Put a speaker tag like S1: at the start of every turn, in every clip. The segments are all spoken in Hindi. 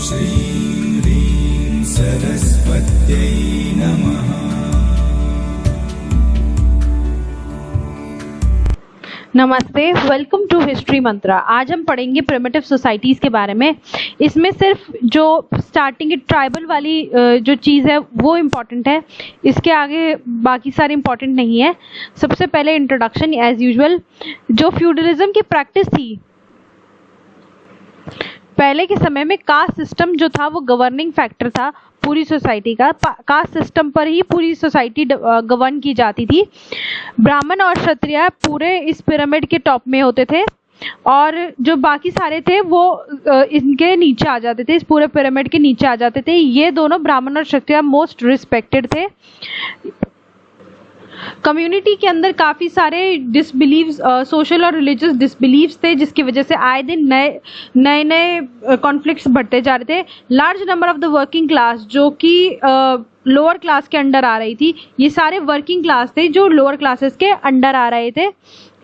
S1: श्रीं ह्रीं सरस्वत्यै नमः।
S2: नमस्ते, वेलकम टू हिस्ट्री मंत्रा। आज हम पढ़ेंगे प्रिमिटिव सोसाइटीज़ के बारे में। इसमें सिर्फ जो स्टार्टिंग की ट्राइबल वाली जो चीज़ है वो इम्पॉर्टेंट है, इसके आगे बाकी सारे इम्पॉर्टेंट नहीं है। सबसे पहले इंट्रोडक्शन एज यूजुअल। जो फ्यूडलिज्म की प्रैक्टिस थी पहले के समय में, कास्ट सिस्टम जो था वो गवर्निंग फैक्टर था पूरी सोसाइटी का। कास्ट सिस्टम पर ही पूरी सोसाइटी गवर्न की जाती थी। ब्राह्मण और क्षत्रिय पूरे इस पिरामिड के टॉप में होते थे और जो बाकी सारे थे वो इनके नीचे आ जाते थे, इस पूरे पिरामिड के नीचे आ जाते थे। ये दोनों ब्राह्मण और क्षत्रिय मोस्ट रिस्पेक्टेड थे। कम्युनिटी के अंदर काफ़ी सारे डिसबिलीव्स, सोशल और रिलीजियस डिसबिलीव्स थे, जिसकी वजह से आए दिन नए नए कॉन्फ्लिक्ट्स बढ़ते जा रहे थे। Large number of the working class, जो कि लोअर क्लास के अंडर आ रही थी, ये सारे वर्किंग क्लास थे जो लोअर क्लासेस के अंडर आ रहे थे।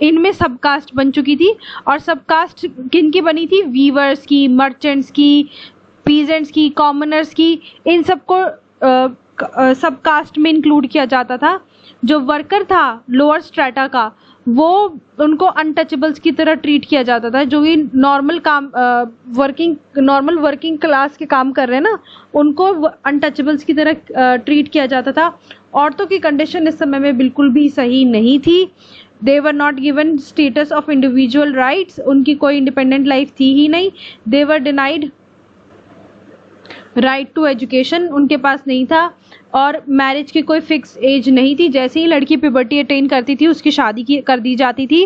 S2: इनमें सब कास्ट बन चुकी थी। और सब कास्ट किन की बनी थी? वीवर्स की, मर्चेंट्स की, पीजेंट्स की, कॉमनर्स की। इन सबको सब कास्ट में इंक्लूड किया जाता था। जो वर्कर था लोअर स्ट्रेटा का, वो उनको अनटचेबल्स की तरह ट्रीट किया जाता था। जो कि नॉर्मल वर्किंग क्लास के काम कर रहे हैं ना, उनको अनटचेबल्स की तरह ट्रीट किया जाता था। औरतों की कंडीशन इस समय में बिल्कुल भी सही नहीं थी। They were not given status of individual rights, उनकी कोई इंडिपेंडेंट लाइफ थी ही नहीं। They were denied right to education, उनके पास नहीं था। और मैरिज की कोई फिक्स एज नहीं थी। जैसे ही लड़की प्यूबर्टी अटेन करती थी उसकी शादी कर दी जाती थी।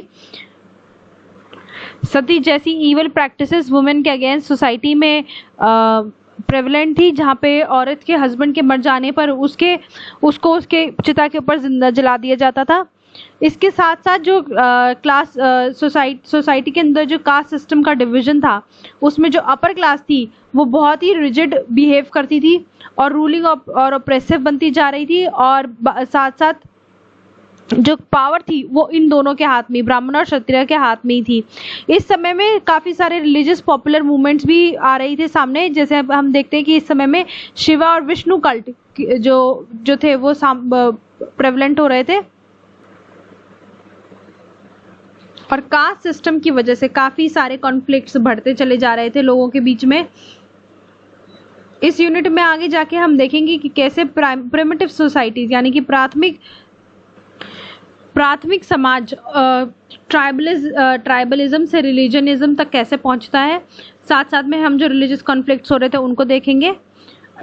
S2: सती जैसी ईवल प्रैक्टिसेस वुमेन के अगेंस्ट सोसाइटी में प्रेवलेंट थी, जहाँ पे औरत के हस्बैंड के मर जाने पर उसको उसके चिता के ऊपर जिंदा जला दिया जाता था। इसके साथ साथ जो क्लास सोसाइटी के अंदर जो कास्ट सिस्टम का डिवीजन था, उसमें जो अपर क्लास थी वो बहुत ही रिजिड बिहेव करती थी और रूलिंग और ऑप्रेसिव बनती जा रही थी। और साथ साथ जो पावर थी वो इन दोनों के हाथ में, ब्राह्मण और क्षत्रिय के हाथ में ही थी। इस समय में काफ़ी सारे रिलीजियस पॉपुलर मूवमेंट्स भी आ रही थी सामने। जैसे हम देखते हैं कि इस समय में शिवा और विष्णु कल्ट जो थे वो प्रेवलेंट हो रहे थे। और कास्ट सिस्टम की वजह से काफ़ी सारे कॉन्फ्लिक्ट्स बढ़ते चले जा रहे थे लोगों के बीच में। इस यूनिट में आगे जाके हम देखेंगे कि कैसे प्रिमिटिव सोसाइटीज यानी कि प्राथमिक समाज ट्राइबलिज्म से रिलीजनिज्म तक कैसे पहुंचता है। साथ साथ में हम जो रिलीजियस कॉन्फ्लिक्ट्स हो रहे थे उनको देखेंगे।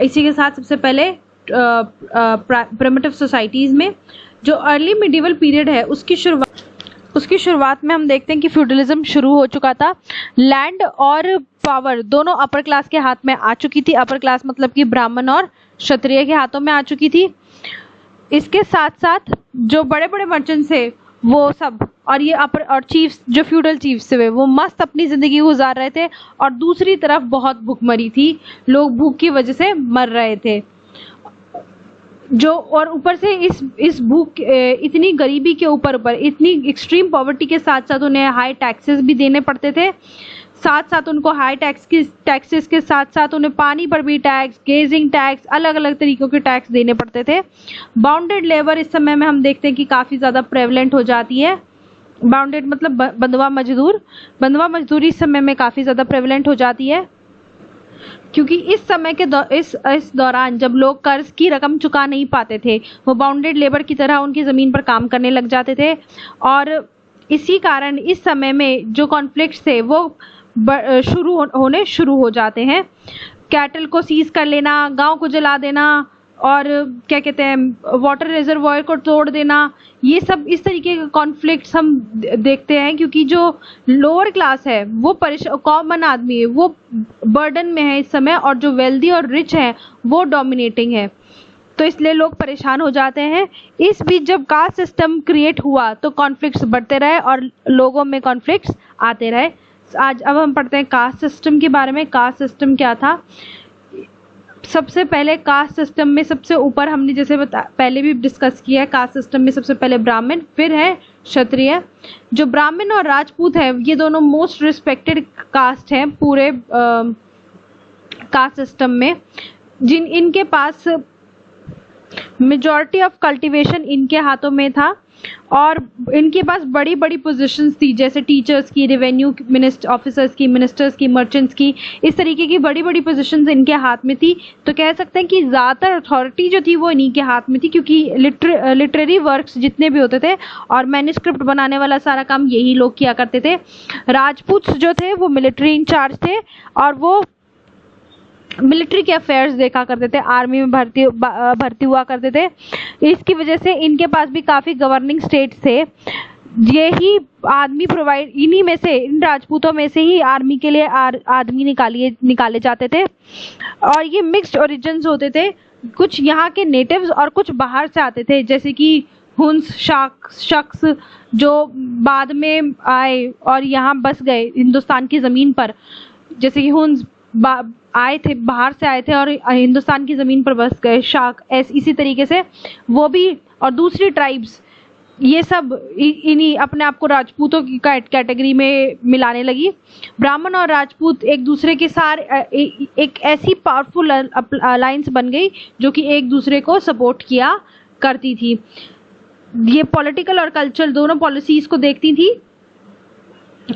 S2: इसी के साथ सबसे पहले प्रिमिटिव सोसाइटीज़ में जो अर्ली मिडिवल पीरियड है उसकी शुरुआत में हम देखते हैं कि फ्यूडलिज्म शुरू हो चुका था। लैंड और पावर दोनों अपर क्लास के हाथ में आ चुकी थी। अपर क्लास मतलब कि ब्राह्मण और क्षत्रिय के हाथों में आ चुकी थी। इसके साथ साथ जो बड़े बड़े मर्चेंट्स थे वो सब, और ये अपर और चीफ्स, जो फ्यूडल चीफ्स थे, वो मस्त अपनी ज़िंदगी गुजार रहे थे। और दूसरी तरफ बहुत भूखमरी थी, लोग भूख की वजह से मर रहे थे। जो और ऊपर से इस भूख, इतनी गरीबी के ऊपर इतनी एक्सट्रीम पॉवर्टी के साथ साथ उन्हें हाई टैक्सेस भी देने पड़ते थे। साथ साथ उनको हाई टैक्सेस के साथ साथ उन्हें पानी पर भी टैक्स, गेजिंग टैक्स, अलग अलग तरीकों के टैक्स देने पड़ते थे। बाउंडेड लेबर इस समय में हम देखते हैं कि काफ़ी ज़्यादा प्रेवलेंट हो जाती है। बाउंडेड मतलब बंधुआ मजदूरी इस समय में काफ़ी ज़्यादा प्रेवलेंट हो जाती है, क्योंकि इस समय के इस दौरान जब लोग कर्ज की रकम चुका नहीं पाते थे, वो बाउंडेड लेबर की तरह उनकी ज़मीन पर काम करने लग जाते थे। और इसी कारण इस समय में जो कॉन्फ्लिक्ट्स थे वो होने शुरू हो जाते हैं। कैटल को सीज कर लेना, गांव को जला देना, और क्या कहते हैं, वाटर रिजर्वॉयर को तोड़ देना, ये सब इस तरीके के कॉन्फ्लिक्ट्स हम देखते हैं। क्योंकि जो लोअर क्लास है वो कॉमन आदमी है, वो बर्डन में है इस समय, और जो वेल्दी और रिच है वो डोमिनेटिंग है। तो इसलिए लोग परेशान हो जाते हैं। इस बीच जब कास्ट सिस्टम क्रिएट हुआ तो कॉन्फ्लिक्ट्स बढ़ते रहे और लोगों में कॉन्फ्लिक्ट्स आते रहे। अब हम पढ़ते हैं कास्ट सिस्टम के बारे में। कास्ट सिस्टम क्या था? सबसे पहले कास्ट सिस्टम में सबसे ऊपर हमने जैसे पहले भी डिस्कस किया है, कास्ट सिस्टम में सबसे पहले ब्राह्मण, फिर है क्षत्रिय। जो ब्राह्मण और राजपूत है ये दोनों मोस्ट रिस्पेक्टेड कास्ट हैं पूरे कास्ट सिस्टम में, जिन इनके पास मेजॉरिटी ऑफ कल्टीवेशन इनके हाथों में था और इनके पास बड़ी बड़ी पोजीशंस थी, जैसे टीचर्स की, रेवेन्यू ऑफिसर्स की, मिनिस्टर्स की, मर्चेंट्स की, इस तरीके की बड़ी बड़ी पोजीशंस इनके हाथ में थी। तो कह सकते हैं कि ज़्यादातर अथॉरिटी जो थी वो इन्हीं के हाथ में थी, क्योंकि लिटरेरी वर्क्स जितने भी होते थे और मैन्युस्क्रिप्ट बनाने वाला सारा काम यही लोग किया करते थे। राजपूत जो थे वो मिलिट्री इंचार्ज थे और वो मिलिट्री के अफेयर्स देखा करते थे, आर्मी में भर्ती हुआ करते थे। इसकी वजह से इनके पास भी काफ़ी गवर्निंग स्टेट्स थे। यही आदमी प्रोवाइड, इन्हीं में से, इन राजपूतों में से ही आर्मी के लिए आदमी निकाले जाते थे और ये मिक्स्ड ओरिजिन्स होते थे। कुछ यहाँ के नेटिव्स और कुछ बाहर से आते थे, जैसे कि हुन्स शख्स जो बाद में आए और यहाँ बस गए हिंदुस्तान की ज़मीन पर, जैसे कि हुन्स आए थे, बाहर से आए थे और हिंदुस्तान की ज़मीन पर बस गए, शाक इसी तरीके से वो भी, और दूसरी ट्राइब्स, ये सब इन्हीं अपने आप को राजपूतों की कैटेगरी में मिलाने लगी। ब्राह्मण और राजपूत एक दूसरे के साथ एक ऐसी पावरफुल अलायंस बन गई जो कि एक दूसरे को सपोर्ट किया करती थी। ये पॉलिटिकल और कल्चरल दोनों पॉलिसीज़ को देखती थी,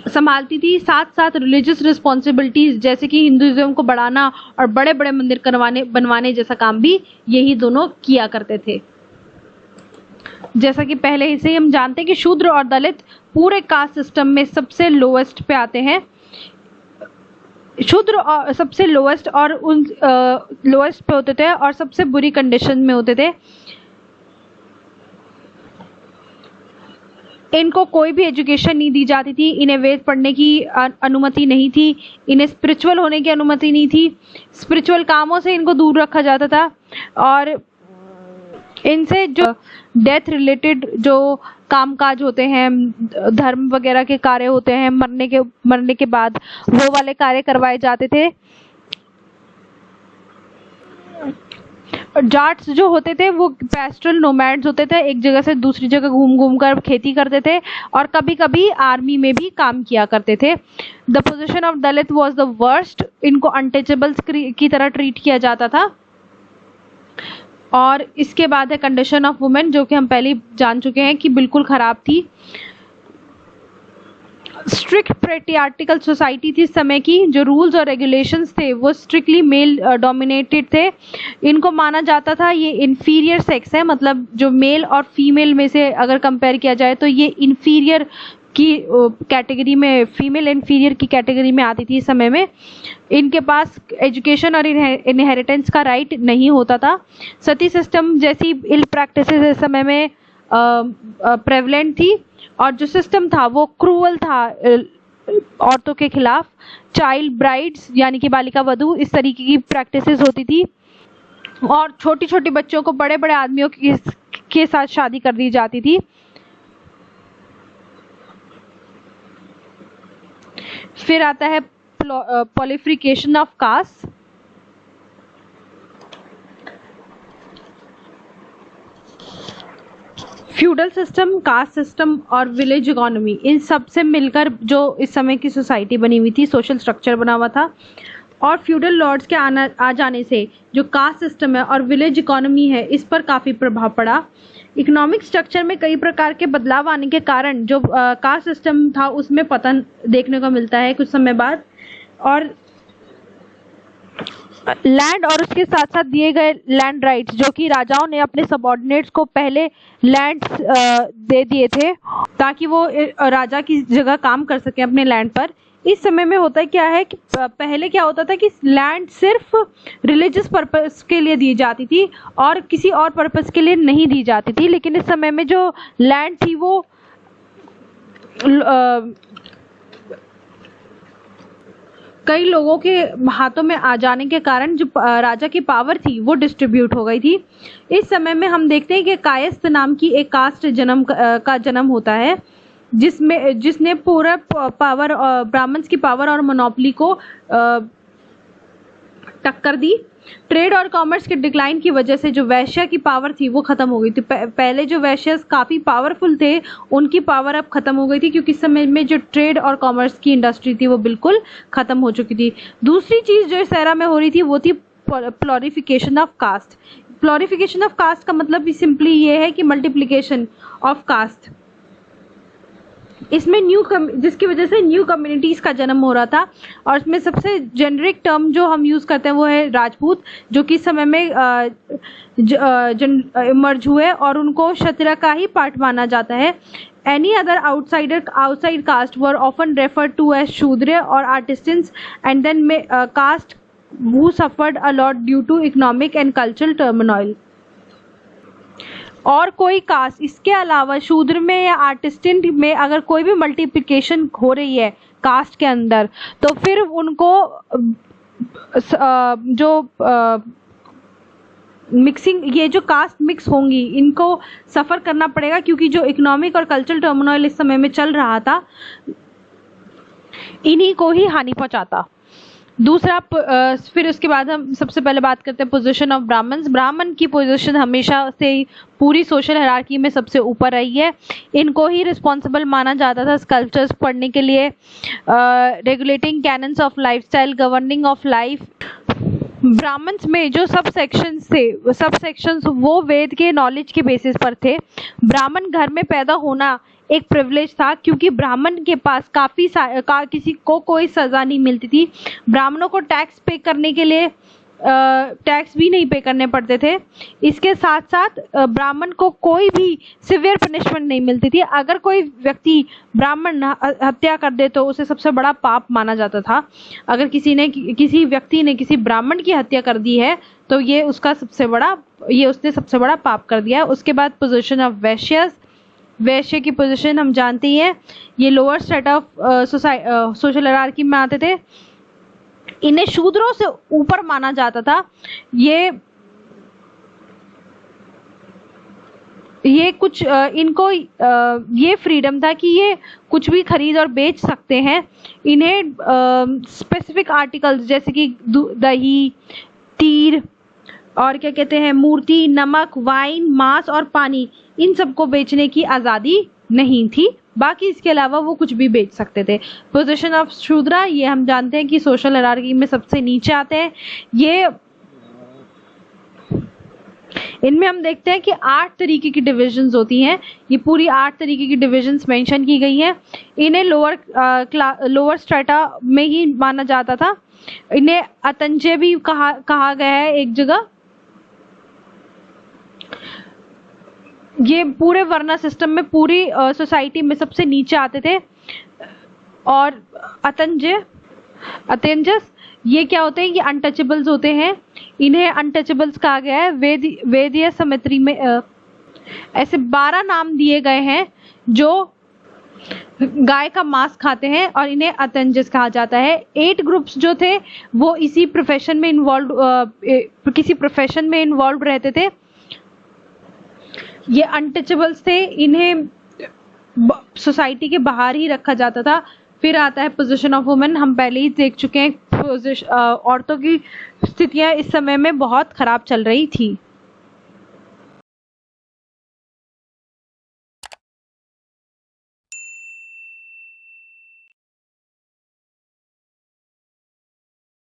S2: संभालती थी। साथ साथ रिलीजियस रिस्पॉन्सिबिलिटीज जैसे कि हिंदुइज्म को बढ़ाना और बड़े बड़े मंदिर बनवाने जैसा काम भी यही दोनों किया करते थे। जैसा कि पहले से ही हम जानते हैं कि शूद्र और दलित पूरे कास्ट सिस्टम में सबसे लोएस्ट पे आते हैं। शूद्र सबसे लोएस्ट और उन लोएस्ट पे होते थे और सबसे बुरी कंडीशन में होते थे। इनको कोई भी एजुकेशन नहीं दी जाती थी, इन्हें वेद पढ़ने की अनुमति नहीं थी, इन्हें स्पिरिचुअल होने की अनुमति नहीं थी, स्पिरिचुअल कामों से इनको दूर रखा जाता था और इनसे जो डेथ रिलेटेड जो कामकाज होते हैं, धर्म वगैरह के कार्य होते हैं, मरने के बाद वो वाले कार्य करवाए जाते थे। जाट्स जो होते थे वो पैस्टरल नोमैड्स होते थे, एक जगह से दूसरी जगह घूम कर खेती करते थे और कभी कभी आर्मी में भी काम किया करते थे। The position of Dalit was the worst, इनको अनटचेबल्स की तरह ट्रीट किया जाता था। और इसके बाद है कंडीशन ऑफ वुमेन, जो कि हम पहले ही जान चुके हैं कि बिल्कुल ख़राब थी। स्ट्रिक्ट पेट्रियार्टिकल सोसाइटी थी इस समय की, जो रूल्स और रेगुलेशंस थे वो स्ट्रिक्टली मेल डोमिनेटेड थे। इनको माना जाता था ये इन्फीरियर सेक्स है, मतलब जो मेल और फीमेल में से अगर कंपेयर किया जाए तो ये इन्फीरियर की कैटेगरी में, फीमेल इन्फीरियर की कैटेगरी में आती थी इस समय में। इनके पास एजुकेशन और इनहेरिटेंस का राइट नहीं होता था। सती सिस्टम जैसी इल प्रैक्टिसेस इस समय में प्रेवलेंट थी और जो सिस्टम था वो क्रूअल था औरतों के खिलाफ। चाइल्ड ब्राइड्स यानी कि बालिका वधू, इस तरीके की प्रैक्टिसेस होती थी और छोटी छोटी बच्चों को बड़े बड़े आदमियों के साथ शादी कर दी जाती थी। फिर आता है पॉलिफिकेशन of caste. Feudal system, caste system और विलेज इकोनॉमी, इन सब से मिलकर जो इस समय की सोसाइटी बनी हुई थी, सोशल स्ट्रक्चर बना हुआ था। और फ्यूडल लॉर्ड्स के आ जाने से जो कास्ट सिस्टम है और विलेज इकोनॉमी है, इस पर काफ़ी प्रभाव पड़ा। इकोनॉमिक स्ट्रक्चर में कई प्रकार के बदलाव आने के कारण जो कास्ट सिस्टम था उसमें पतन देखने को मिलता है कुछ समय बाद। और लैंड और उसके साथ साथ दिए गए लैंड राइट्स, जो कि राजाओं ने अपने सबऑर्डिनेट्स को पहले लैंड्स दे दिए थे ताकि वो राजा की जगह काम कर सके अपने लैंड पर। इस समय में होता क्या है कि पहले क्या होता था कि लैंड सिर्फ रिलीजियस पर्पस के लिए दी जाती थी और किसी और पर्पस के लिए नहीं दी जाती थी, लेकिन इस समय में जो लैंड थी वो कई लोगों के हाथों में आ जाने के कारण जो राजा की पावर थी वो डिस्ट्रीब्यूट हो गई थी। इस समय में हम देखते हैं कि कायस्थ नाम की एक कास्ट का जन्म होता है, जिसने पूरा पावर, ब्राह्मण्स की पावर और मोनोपोली को टक्कर दी। ट्रेड और कॉमर्स के डिक्लाइन की वजह से जो वैश्य की पावर थी वो खत्म हो गई थी। पहले जो वैश्य काफ़ी पावरफुल थे उनकी पावर अब खत्म हो गई थी, क्योंकि इस समय में जो ट्रेड और कॉमर्स की इंडस्ट्री थी वो बिल्कुल खत्म हो चुकी थी। दूसरी चीज़ जो इस एरा में हो रही थी वो थी प्लोरिफिकेशन ऑफ कास्ट। प्लोरिफिकेशन ऑफ कास्ट का मतलब भी सिंपली ये है कि मल्टीप्लिकेशन ऑफ कास्ट। इसमें जिसकी वजह से न्यू कम्युनिटीज़ का जन्म हो रहा था, और इसमें सबसे जेनरिक टर्म जो हम यूज़ करते हैं वो है राजपूत, जो कि इस समय में इमर्ज हुए और उनको क्षत्रिय का ही पार्ट माना जाता है। Any other outside caste were often referred to as शूद्र और artisans, and then caste who suffered a lot due to economic and cultural turmoil। और कोई कास्ट इसके अलावा शूद्र में या आर्टिस्टेंट में अगर कोई भी मल्टीप्लिकेशन हो रही है कास्ट के अंदर, तो फिर उनको जो मिक्सिंग, ये जो कास्ट मिक्स होंगी इनको सफ़र करना पड़ेगा, क्योंकि जो इकोनॉमिक और कल्चरल टर्मिनल इस समय में चल रहा था इन्हीं को ही हानि पहुंचाता। दूसरा फिर उसके बाद हम सबसे पहले बात करते हैं पोजीशन ऑफ ब्राह्मण्स। ब्राह्मण की पोजीशन हमेशा से पूरी सोशल हायरार्की में सबसे ऊपर रही है। इनको ही रिस्पॉन्सिबल माना जाता था स्कल्पचर्स पढ़ने के लिए, regulating canons of lifestyle, governing of life. Brahmanas में जो सब सेक्शंस वो वेद के नॉलेज के बेसिस पर थे। ब्राह्मण घर में पैदा होना एक प्रिविलेज था, क्योंकि ब्राह्मण के पास किसी को कोई सज़ा नहीं मिलती थी। ब्राह्मणों को टैक्स पे करने के लिए टैक्स भी नहीं पे करने पड़ते थे। इसके साथ साथ ब्राह्मण को कोई भी सिवियर पनिशमेंट नहीं मिलती थी। अगर कोई व्यक्ति ब्राह्मण हत्या कर दे तो उसे सबसे बड़ा पाप माना जाता था। अगर किसी व्यक्ति ने किसी ब्राह्मण की हत्या कर दी है तो ये उसने सबसे बड़ा पाप कर दिया है। उसके बाद पोजीशन ऑफ वैश्य की पोजीशन हम जानते ही हैं, ये lower state of social hierarchy में आते थे। इन्हें शूद्रों से ऊपर माना जाता था। ये कुछ इनको ये फ्रीडम था कि ये कुछ भी खरीद और बेच सकते हैं। इन्हें स्पेसिफिक आर्टिकल्स जैसे कि दही, तीर और क्या कहते हैं, मूर्ति, नमक, वाइन, मांस और पानी, इन सबको बेचने की आज़ादी नहीं थी। बाकी इसके अलावा वो कुछ भी बेच सकते थे। पोजीशन ऑफ शूद्रा, ये हम जानते हैं कि सोशल हायरार्की में सबसे नीचे आते हैं। ये इनमें हम देखते हैं कि 8 तरीके की डिविजन्स होती हैं। ये पूरी 8 तरीके की डिविजन्स मेंशन की गई हैं। इन्हें लोअर स्ट्रेटा में ही माना जाता था। इन्हें अतंजे भी कहा गया है एक जगह। ये पूरे वर्ना सिस्टम में पूरी सोसाइटी में सबसे नीचे आते थे। और अतेंजस ये क्या होते हैं, ये अनटचेबल्स होते हैं। इन्हें अनटचेबल्स कहा गया है। वेदीय समिति में ऐसे 12 नाम दिए गए हैं जो गाय का मांस खाते हैं और इन्हें अतेंजस कहा जाता है। 8 ग्रुप्स जो थे वो किसी प्रोफेशन में इन्वॉल्व रहते थे। ये अनटचेबल्स थे, इन्हें सोसाइटी के बाहर ही रखा जाता था। फिर आता है पोजीशन ऑफ वुमेन। हम पहले ही देख चुके हैं औरतों की स्थितियां इस समय में बहुत खराब चल रही थी।